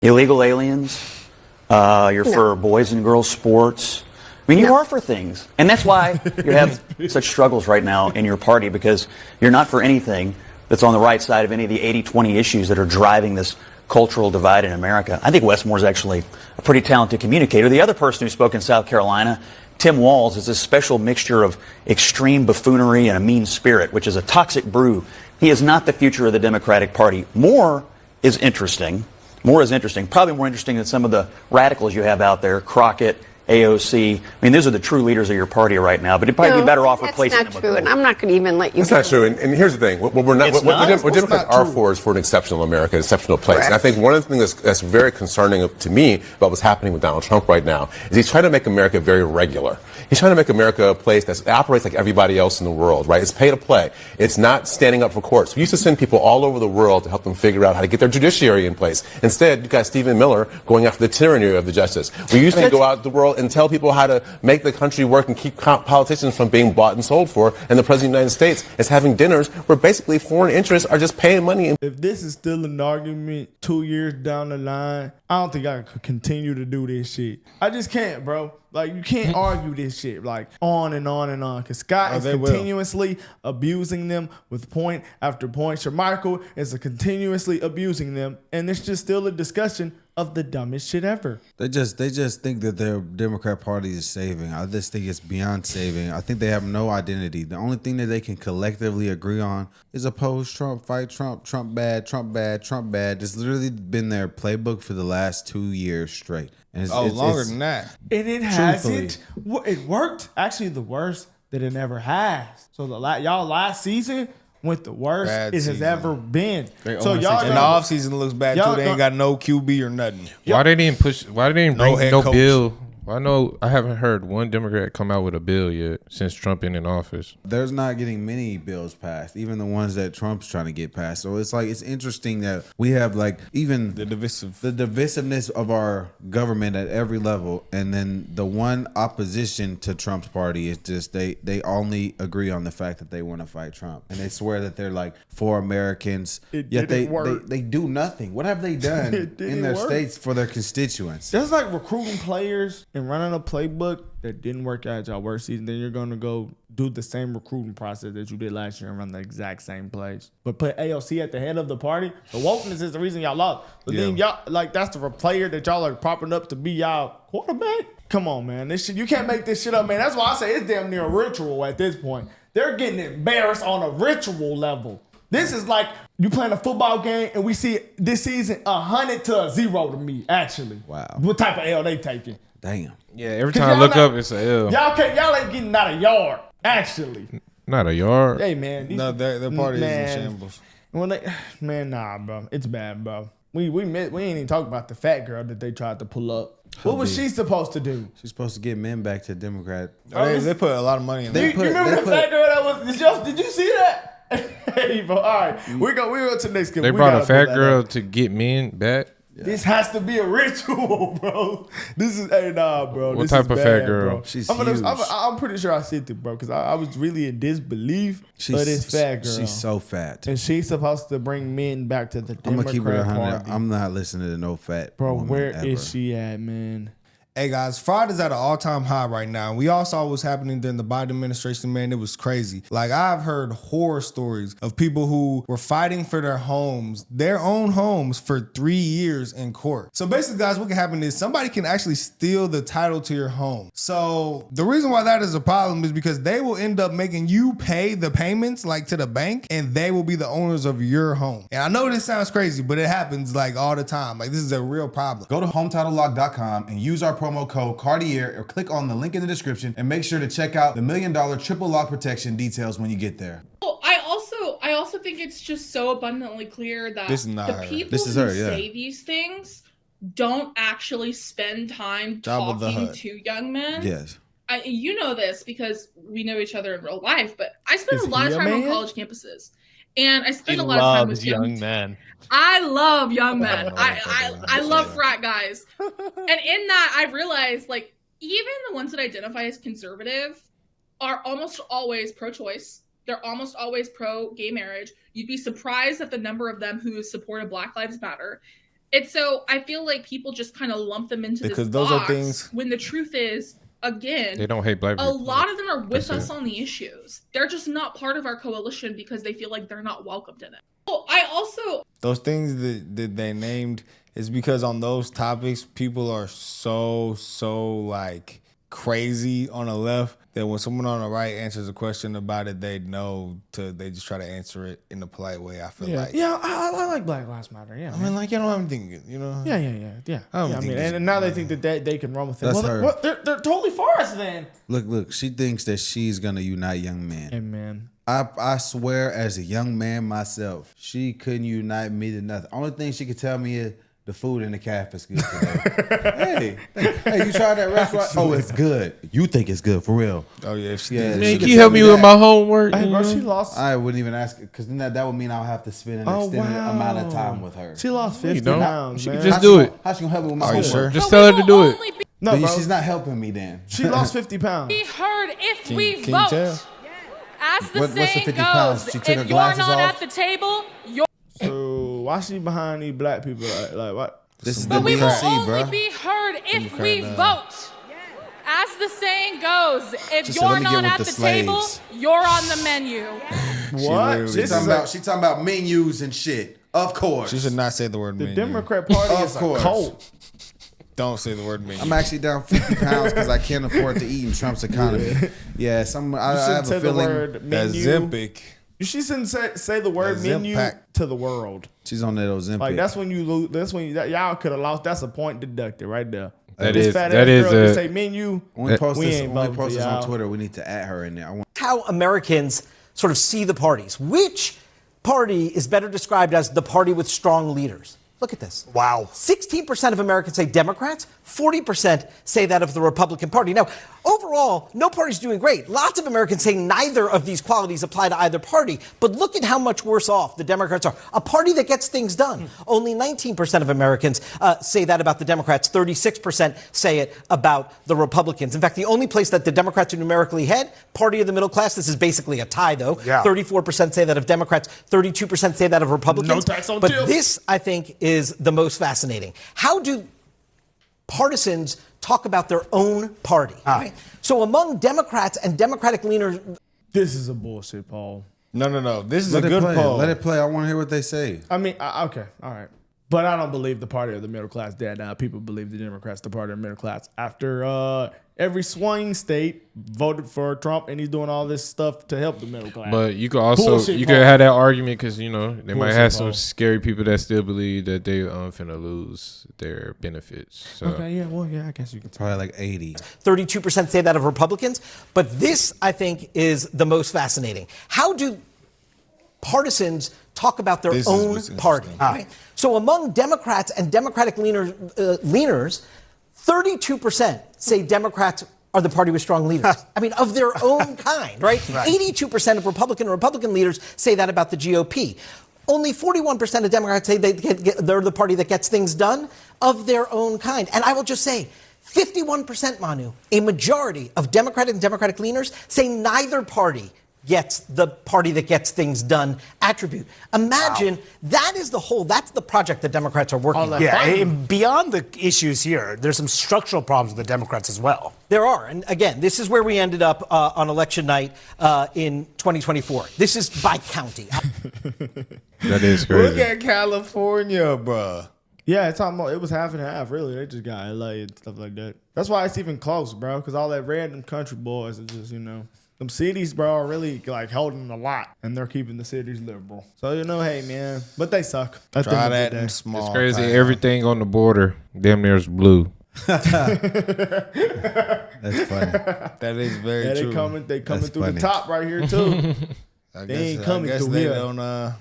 illegal aliens. You're for boys and girls sports. I mean, you are for things. And that's why you have such struggles right now in your party, because you're not for anything that's on the right side of any of the 80-20 issues that are driving this cultural divide in America. I think Westmore's actually a pretty talented communicator. The other person who spoke in South Carolina, Tim Walz, is this special mixture of extreme buffoonery and a mean spirit, which is a toxic brew. He is not the future of the Democratic Party. Moore is interesting. Probably more interesting than some of the radicals you have out there, Crockett, AOC. I mean, those are the true leaders of your party right now, but it'd probably be better off replacing them. That's not true, and I'm not going to even let you. That's not true, and here's the thing: what Democrats are for is for an exceptional America, an exceptional place. Correct. And I think one of the things that's very concerning to me about what's happening with Donald Trump right now is he's trying to make America very regular. He's trying to make America a place that operates like everybody else in the world, right? It's pay to play. It's not standing up for courts. We used to send people all over the world to help them figure out how to get their judiciary in place. Instead, you got Stephen Miller going after the tyranny of the justice. We used to go out the world and tell people how to make the country work and keep politicians from being bought and sold for. And the President of the United States is having dinners where basically foreign interests are just paying money. If this is still an argument 2 years down the line, I don't think I could continue to do this shit. I just can't, bro. Like, you can't argue this shit, like, on and on and on. Because Scott is continuously abusing them with point after point. Shermichael is continuously abusing them. And it's just still a discussion of the dumbest shit ever. They just think that their Democrat Party is saving. I just think it's beyond saving. I think they have no identity. The only thing that they can collectively agree on is oppose Trump, fight Trump, Trump bad, Trump bad, Trump bad. It's literally been their playbook for the last 2 years straight. And it's longer than that. And it hasn't. It worked actually the worst that it ever has. So y'all last season went the worst it has ever been. So y'all in the offseason looks bad too. They ain't got no QB or nothing. Why they didn't bring no bill? I haven't heard one Democrat come out with a bill yet since Trump been in office. There's not getting many bills passed, even the ones that Trump's trying to get passed. So it's like, it's interesting that we have like even the divisiveness of our government at every level, and then the one opposition to Trump's party is just they only agree on the fact that they want to fight Trump, and they swear that they're like for Americans. Yet they do nothing. What have they done in their states for their constituents? That's like recruiting players and running a playbook that didn't work out y'all worst season. Then you're gonna go do the same recruiting process that you did last year and run the exact same plays, but put AOC at the head of the party. The wokeness is the reason y'all lost. But then y'all like that's the player that y'all are propping up to be y'all quarterback. Come on, man. This shit, you can't make this shit up, man. That's why I say it's damn near a ritual at this point. They're getting embarrassed on a ritual level. This is like you playing a football game and we see this season 100-0 to me. Actually, wow. What type of L they taking? Damn. Yeah, every time I look up, it's a L. Y'all ain't getting out a yard. Actually, not a yard. Hey man, no, their party is in shambles. Nah, bro, it's bad, bro. We ain't even talk about the fat girl that they tried to pull up. What was she supposed to do? She's supposed to get men back to Democrat. They put a lot of money in that. You remember the fat girl that was? Did you see that? Hey, bro, all right, we go to the next game. They brought a fat girl to get men back. Yeah. This has to be a ritual, bro. This is bro. What type of fat girl? Bro. She's huge. I'm pretty sure I said it, bro, because I was really in disbelief of this fat girl. She's so fat, and she's supposed to bring men back to the Democrat I'm gonna keep it 100. Party. I'm not listening to no fat. Bro, where ever. is she at, man? Hey guys, fraud is at an all-time high right now. We all saw what's happening during the Biden administration, man. It was crazy. Like, I've heard horror stories of people who were fighting for their own homes for 3 years in court. So basically, guys, what can happen is somebody can actually steal the title to your home. So the reason why that is a problem is because they will end up making you pay the payments like to the bank, and they will be the owners of your home. And I know this sounds crazy, but it happens like all the time. Like, this is a real problem. Go to HometitleLock.com and use our promo code Cartier or click on the link in the description and make sure to check out the $1 Million Triple Lock Protection details when you get there. Well, I also think it's just so abundantly clear that the people who say these things don't actually spend time talking to young men. Yes. You know this because we know each other in real life, but I spend a lot of time on college campuses. And I spend a lot of time with young men. I love young men. I love frat guys. And in that, I realized, like, even the ones that identify as conservative are almost always pro-choice. They're almost always pro-gay marriage. You'd be surprised at the number of them who supported Black Lives Matter. It's so I feel like people just kind of lump them into Because this those box are things- when the truth is, again, They don't hate black a people. lot of them are with That's us it. on the issues. They're just not part of our coalition because they feel like they're not welcomed in it. Well, I also Those things that they named is because on those topics, people are so like crazy on the left that when someone on the right answers a question about it, they just try to answer it in a polite way. I feel like. Yeah, I like Black Lives Matter. Yeah, I mean, like, you don't have anything, you know? yeah. I think mean, it's- and now they think that they can run with it. That's Well, her. they're totally for us then. Look, she thinks that she's gonna unite young men. Amen. I swear, as a young man myself, she couldn't unite me to nothing. Only thing she could tell me is the food in the cafe is good today. hey, you tried that restaurant? Oh, it's good. You think it's good for real? Oh, yeah. She Yeah, did. Man, she can could you tell help me with that. my homework? Hey, bro, she lost. I wouldn't even ask it because then that would mean I'll have to spend an extended amount of time with her. She lost 50 don't. pounds, She man. can just How do she it. gonna- How she gonna help me with my Are you homework? sure? Just tell her to do it. No, But bro. she's not helping me then. She lost 50 pounds. Be heard if we Can you vote. tell? As the What's the saying 50 goes, pounds? She took her if you're glasses not off? at the table, you're. So why she behind these black people? Like what? This is the But we will DNC, only bro. be heard if we vote. As the saying goes, if She said, you're "Let me get not with at the the table, slaves." you're on the menu. What? She This talking is about she talking about menus and shit. Of course. She should not say the word the menu. Democrat Party Of is a course. cult. Don't say the word menu. I'm actually down 50 pounds because I can't afford to eat in Trump's economy. Yeah, I You shouldn't have say a the feeling word That menu. Zempic. You shouldn't say the word That menu Zempic. to the world. she's on that Ozempic. Like that's when you lose. That's when y'all could have lost. That's a point deducted right there. That This is- fat that ass is girl can a- say menu. when we post we this, ain't when we voting post for this on y'all. Twitter, we need to add her in there. I want How Americans sort of see the parties. Which party is better described as the party with strong leaders? Look at this. Wow. 16% of Americans say Democrats, 40% say that of the Republican Party. Now, overall, no party's doing great. Lots of Americans say neither of these qualities apply to either party. But look at how much worse off the Democrats are. A party that gets things done. Only 19% of Americans say that about the Democrats. 36% say it about the Republicans. In fact, the only place that the Democrats are numerically ahead, party of the middle class, this is basically a tie, though. Yeah. 34% say that of Democrats, 32% say that of Republicans. No tax on but chips. this, I think, is the most fascinating. How do partisans talk about their own party? Right? So among Democrats and Democratic leaners, This is a bullshit poll. No. This is Let a it good play. poll. Let it play. I want to hear what they say. I mean, okay, all right. But I don't believe the party of the middle class dead now. People believe the Democrats, the party of the middle class. After every swing state voted for Trump, and he's doing all this stuff to help the middle class. But you could also Bullshit you Paul. could have that argument because they might Bullshit have some Paul. scary people that still believe that they finna lose their benefits. So Okay, yeah, well, yeah, I guess you can. Probably like 80. 32% say that of Republicans. But this, I think, is the most fascinating. How do partisans talk about their This is own what's party? interesting. Right? So among Democrats and Democratic leaners, 32% say Democrats are the party with strong leaders. I mean, of their own kind, right? 82% of Republican leaders say that about the GOP. Only 41% of Democrats say they're the party that gets things done of their own kind. And I will just say, 51%, Manu, a majority of Democratic and Democratic leaners say neither party gets the party that gets things done attribute. Imagine that's the project that Democrats are working on. Yeah, and beyond the issues here, there's some structural problems with the Democrats as well. There are. And again, this is where we ended up on election night in 2024. This is by county. that is Look crazy. at California, bruh. Yeah, it's almost, it was half and half, really. They just got LA and stuff like that. That's why it's even close, bro, because all that random country boys are just, them cities, bro, are really like holding a lot, and they're keeping the cities liberal. So, hey, man, but they suck. At the Try end of that the day. in small. It's crazy. town. Everything on the border damn near is blue. That's funny. That is very Yeah, true. they coming That's through funny. the top right here, too. They ain't coming I guess through they here. don't.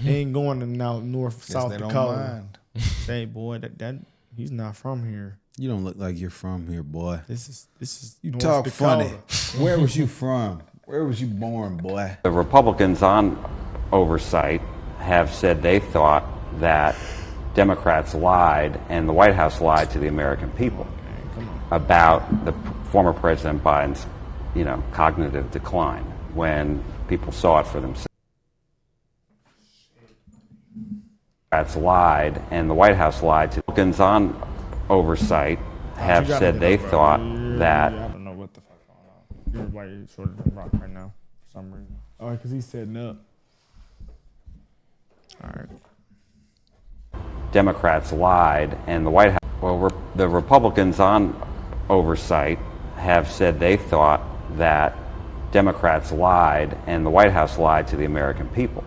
They ain't going to now North, Guess South they don't Dakota. mind. Hey, boy, that he's not from here. You don't look like you're from here, boy. This is You North talk Dakota. funny. Where was you from? Where was you born, boy? The Republicans on oversight have said they thought that Democrats lied and the White House lied to the American people about the former President Biden's, cognitive decline when people saw it for themselves. Democrats lied and the White House lied to Republicans on oversight have said they thought that. I don't know what the fuck's going on. Everybody sort of rock right now for some reason. Oh, because he's setting up. All right. Democrats lied, and the White House. Well, the Republicans on oversight have said they thought that Democrats lied, and the White House lied to the American people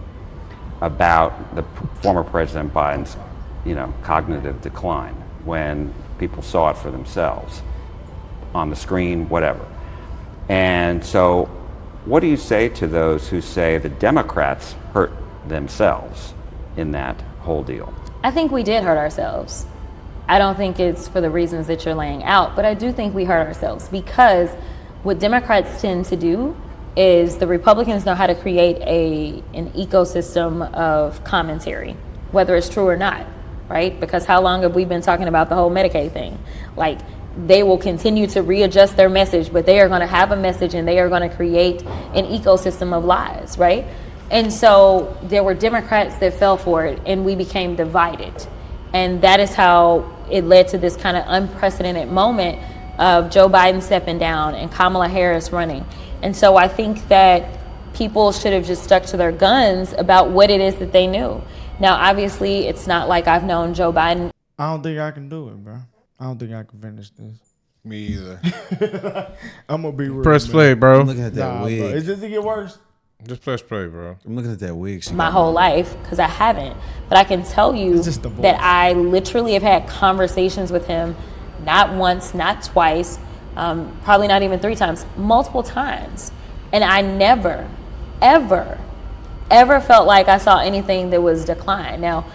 about the former President Biden's, cognitive decline when people saw it for themselves on the screen, whatever. And so, what do you say to those who say the Democrats hurt themselves in that whole deal? I think we did hurt ourselves. I don't think it's for the reasons that you're laying out, but I do think we hurt ourselves because what Democrats tend to do is the Republicans know how to create an ecosystem of commentary, whether it's true or not, right? Because how long have we been talking about the whole Medicaid thing? Like, they will continue to readjust their message, but they are going to have a message and they are going to create an ecosystem of lies, right? And so there were Democrats that fell for it, and we became divided. And that is how it led to this kind of unprecedented moment of Joe Biden stepping down and Kamala Harris running. And so I think that people should have just stuck to their guns about what it is that they knew. Now, obviously, it's not like I've known Joe Biden. I don't think I can do it, bro. I don't think I can finish this. Me either. I'm going to be real. Press play, bro. I'm looking at that wig. Bro. Is this to get worse? Just press play, bro. I'm looking at that wig. My whole life, because I haven't. But I can tell you that I literally have had conversations with him, not once, not twice, probably not even 3 times, multiple times. And I never, ever felt like I saw anything that was decline. Now,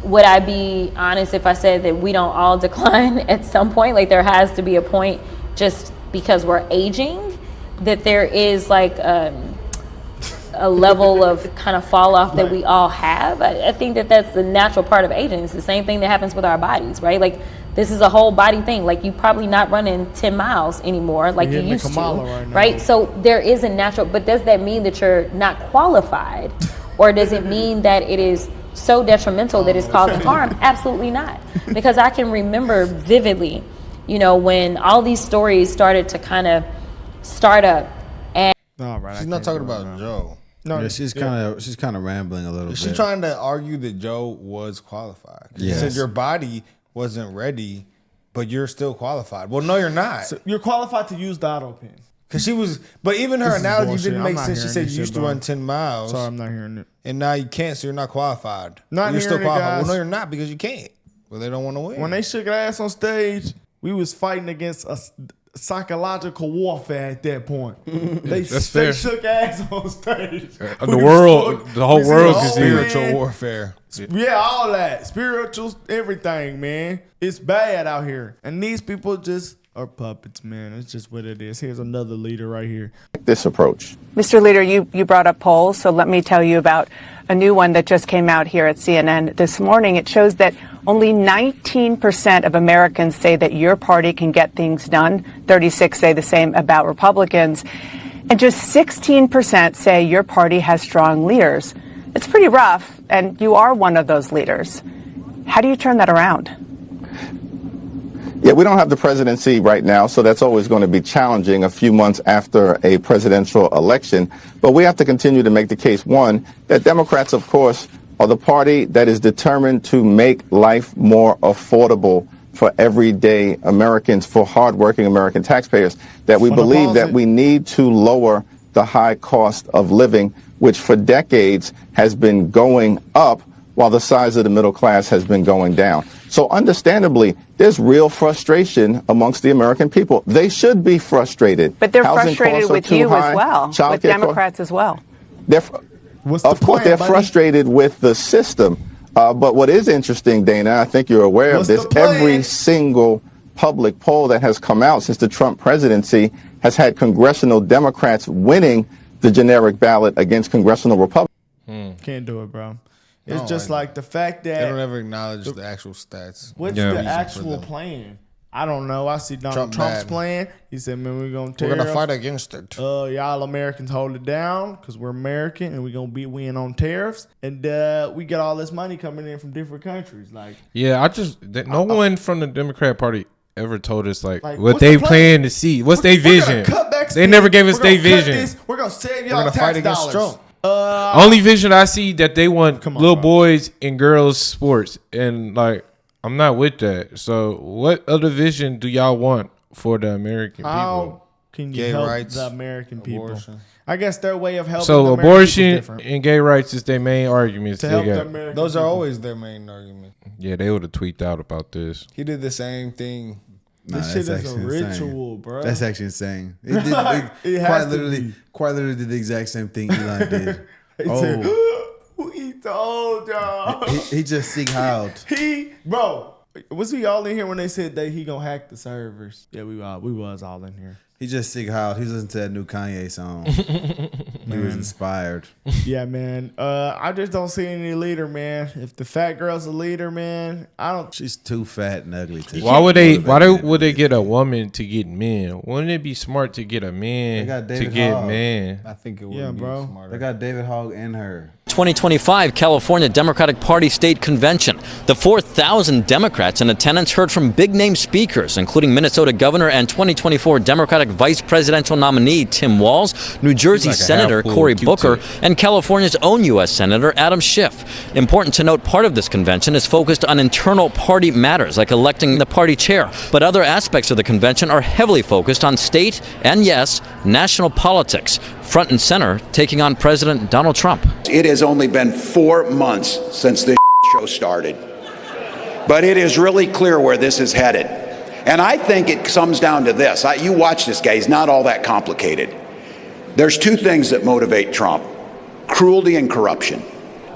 would I be honest if I said that we don't all decline at some point? Like, there has to be a point, just because we're aging, that there is like a level of kind of fall off that we all have. I think that that's the natural part of aging. It's the same thing that happens with our bodies, right? Like, this is a whole body thing. Like, you probably not running 10 miles anymore like you used to, right? So there is a natural, but does that mean that you're not qualified? Or does it mean that it is so detrimental that it's causing harm? Absolutely not. Because I can remember vividly, when all these stories started to kind of start up. And she's not talking about Joe. No, yeah, she's kind of rambling a little bit. She's trying to argue that Joe was qualified. She said your body wasn't ready, but you're still qualified. Well, no, you're not. So you're qualified to use the auto pen. Because she was, but even her analogy didn't make sense. She said you used to run 10 miles. Sorry, I'm not hearing it. And now you can't, so you're not qualified. You're still qualified. Guys. Well, no, you're not, because you can't. Well, they don't want to win. When they shook her ass on stage, we was fighting against a psychological warfare at that point. They shook ass on stage. The whole world is spiritual warfare. Yeah, all that. Spiritual, everything, man. It's bad out here. And these people just are puppets, man. It's just what it is. Here's another leader right here. This approach. Mr. Leader, you brought up polls, so let me tell you about a new one that just came out here at CNN this morning. It shows that only 19% of Americans say that your party can get things done. 36 say the same about Republicans. And just 16% say your party has strong leaders. It's pretty rough, and you are one of those leaders. How do you turn that around? Yeah, we don't have the presidency right now, so that's always going to be challenging a few months after a presidential election. But we have to continue to make the case, one, that Democrats, of course, are the party that is determined to make life more affordable for everyday Americans, for hardworking American taxpayers, that we believe that we need to lower the high cost of living, which for decades has been going up while the size of the middle class has been going down. So understandably, there's real frustration amongst the American people. They should be frustrated. But they're Housing frustrated with you as well, with Democrats as well. Of course, they're frustrated with the system. But what is interesting, Dana, I think you're aware of this, every single public poll that has come out since the Trump presidency has had congressional Democrats winning the generic ballot against congressional Republicans. Can't do it, bro. It's just like the fact that they don't ever acknowledge the actual stats. What's the actual plan? I don't know. I see Donald Trump's plan. He said, man, we're going to fight against it. Y'all Americans hold it down because we're American and we're going to win on tariffs. And we get all this money coming in from different countries. Like, yeah, no one from the Democrat Party ever told us what they plan to see. What's their vision? They never gave us their vision. We're going to save y'all tax dollars. Trump. Only vision I see that they want little boys and girls sports. And I'm not with that. So what other vision do y'all want for the American people? How can you help the American people? I guess their way of helping So the abortion and gay rights is their main arguments. To help the American Those are always their main argument. Yeah, they would have tweeted out about this. He did the same thing. This shit is a ritual, bro. That's actually insane. It did quite literally did the exact same thing Elon did. He told y'all. He just sick howled. Bro, was we all in here when they said that he gonna hack the servers? Yeah, we was all in here. He just sick howled. He was listening to that new Kanye song. He was inspired. Yeah, man. I just don't see any leader, man. If the fat girl's a leader, man, I don't. She's too fat and ugly. Why would they get a woman to get men? Wouldn't it be smart to get a man to get men? I think it would be smarter. They got David Hogg and her. 2025 California Democratic Party State Convention. The 4,000 Democrats in attendance heard from big-name speakers, including Minnesota Governor and 2024 Democratic Vice Presidential nominee Tim Walz, New Jersey Senator Cory Booker, and California's own U.S. Senator Adam Schiff. Important to note, part of this convention is focused on internal party matters, like electing the party chair. But other aspects of the convention are heavily focused on state and, yes, national politics. Front and center, taking on President Donald Trump. It has only been 4 months since this show started, but it is really clear where this is headed. And I think it comes down to this. You watch this guy, he's not all that complicated. There's two things that motivate Trump: cruelty and corruption.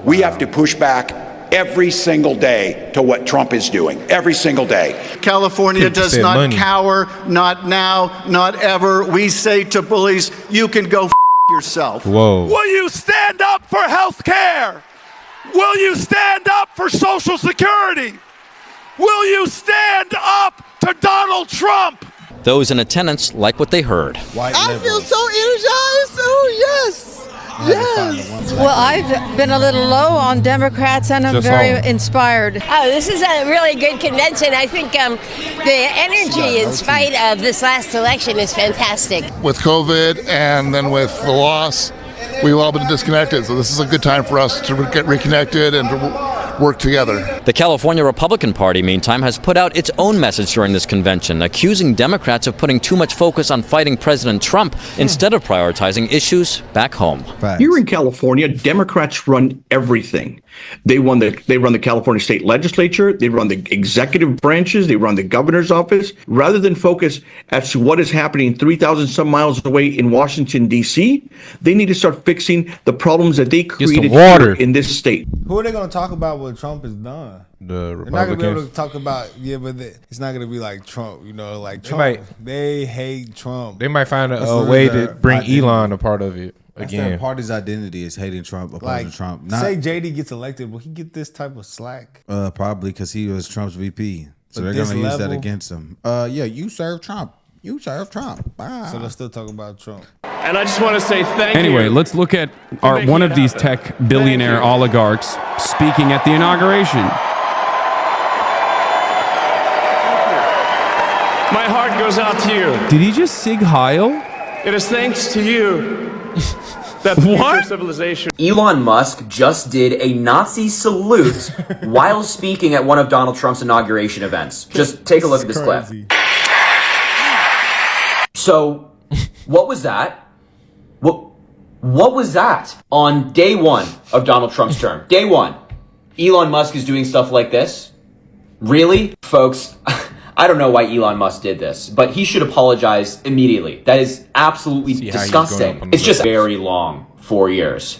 We have to push back every single day to what Trump is doing, every single day. California does not cower, not now, not ever. We say to bullies, you can go yourself. Whoa. Will you stand up for health care? Will you stand up for Social Security? Will you stand up to Donald Trump? Those in attendance like what they heard. I feel so energized. Oh, yes. Yes. Well, I've been a little low on Democrats, and I'm very inspired. Oh, this is a really good convention. I think the energy, in spite of this last election, is fantastic. With COVID and then with the loss, we've all been disconnected. So this is a good time for us to get reconnected and to work together. The California Republican Party, meantime, has put out its own message during this convention, accusing Democrats of putting too much focus on fighting President Trump instead of prioritizing issues back home. Here in California, Democrats run everything. They run the California state legislature, they run the executive branches, they run the governor's office. Rather than focus as to what is happening 3,000 some miles away in Washington, D.C., they need to start fixing the problems that they created here in this state. Who are they going to talk about what Trump has done? The They're not going to be able Republicans. to talk about, but it's not going to be like Trump, like Trump. They hate Trump. They might find That's a really way their to bring identity. Elon a part of it That's their again. party's identity is hating Trump, opposing Trump. Say JD gets elected, will he get this type of slack? Probably because he was Trump's VP. So But they're this going to use that level- against him. Yeah, you serve Trump. You serve Trump. Bye. So let's still talk about Trump. And I just want to say thank you. Anyway, let's look at one of these tech billionaire oligarchs speaking at the inauguration. My heart goes out to you. Did he just sig heil? It is thanks to you that the future of civilization. Elon Musk just did a Nazi salute while speaking at one of Donald Trump's inauguration events. Just take a look at this clip. So, what was that? What was that? On day one of Donald Trump's term. Day one. Elon Musk is doing stuff like this? Really? Folks, I don't know why Elon Musk did this, but he should apologize immediately. That is absolutely disgusting. It's just very long 4 years.